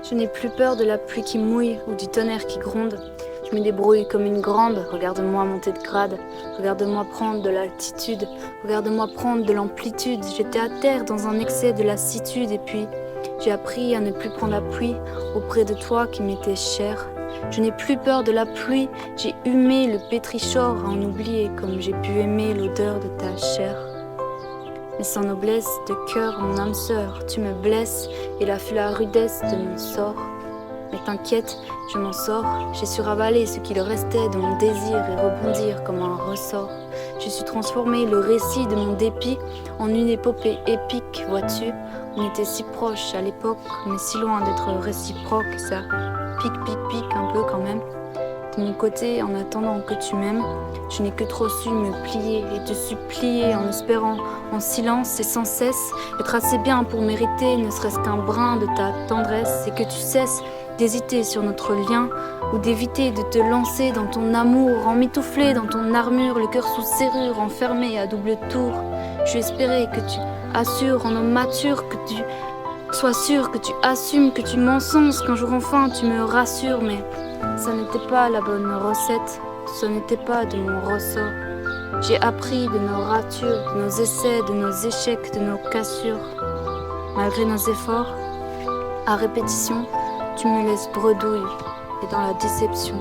Je n'ai plus peur de la pluie qui mouille ou du tonnerre qui gronde. Je me débrouille comme une grande, regarde-moi monter de grade, regarde-moi prendre de l'altitude, regarde-moi prendre de l'amplitude. J'étais à terre dans un excès de lassitude et puis j'ai appris à ne plus prendre la pluie auprès de toi qui m'étais cher. Je n'ai plus peur de la pluie, j'ai humé le pétrichor à en oublier comme j'ai pu aimer l'odeur de ta chair. Mais sans noblesse de cœur, mon âme sœur, tu me blesses, et là fut la rudesse de mon sort. Mais t'inquiète, je m'en sors, j'ai su ravaler ce qu'il restait de mon désir et rebondir comme un ressort. Je suis transformé le récit de mon dépit en une épopée épique, vois-tu. On était si proches à l'époque, mais si loin d'être réciproque, ça pique un peu quand même. De mon côté, en attendant que tu m'aimes, je n'ai que trop su me plier et te supplier en espérant, en silence et sans cesse, être assez bien pour mériter ne serait-ce qu'un brin de ta tendresse et que tu cesses d'hésiter sur notre lien ou d'éviter de te lancer dans ton amour, emmitouflé dans ton armure, le cœur sous serrure, enfermé à double tour. Je espérais que tu assures en homme mature, que tu sois sûr, que tu assumes, que tu m'encenses, qu'un jour enfin tu me rassures, mais ça n'était pas la bonne recette, ce n'était pas de mon ressort. J'ai appris de nos ratures, de nos essais, de nos échecs, de nos cassures. Malgré nos efforts, à répétition, tu me laisses bredouille et dans la déception.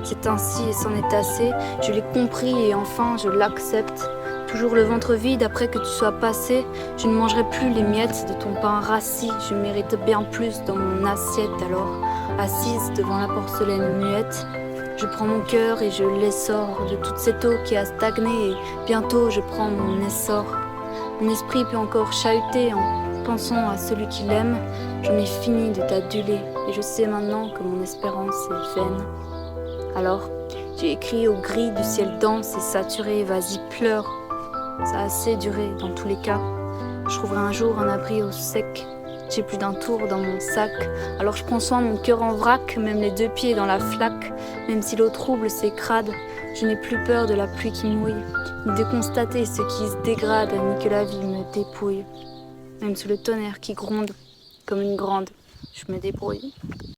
C'est ainsi et c'en est assez, je l'ai compris et enfin je l'accepte. Toujours le ventre vide après que tu sois passé, je ne mangerai plus les miettes de ton pain rassis, je mérite bien plus dans mon assiette. Alors, assise devant la porcelaine muette, je prends mon cœur et je l'essore de toute cette eau qui a stagné et bientôt je prends mon essor. Mon esprit peut encore chahuter en pensant à celui qui l'aime, j'en ai fini de t'aduler et je sais maintenant que mon espérance est vaine. Alors, j'ai écrit au gris du ciel dense et saturé, vas-y pleure. Ça a assez duré dans tous les cas. Je trouverai un jour un abri au sec. J'ai plus d'un tour dans mon sac. Alors je prends soin de mon cœur en vrac, même les deux pieds dans la flaque. Même si l'eau trouble s'écrade, je n'ai plus peur de la pluie qui mouille, ni de constater ce qui se dégrade, ni que la vie me dépouille. Même sous le tonnerre qui gronde, comme une grande, je me débrouille.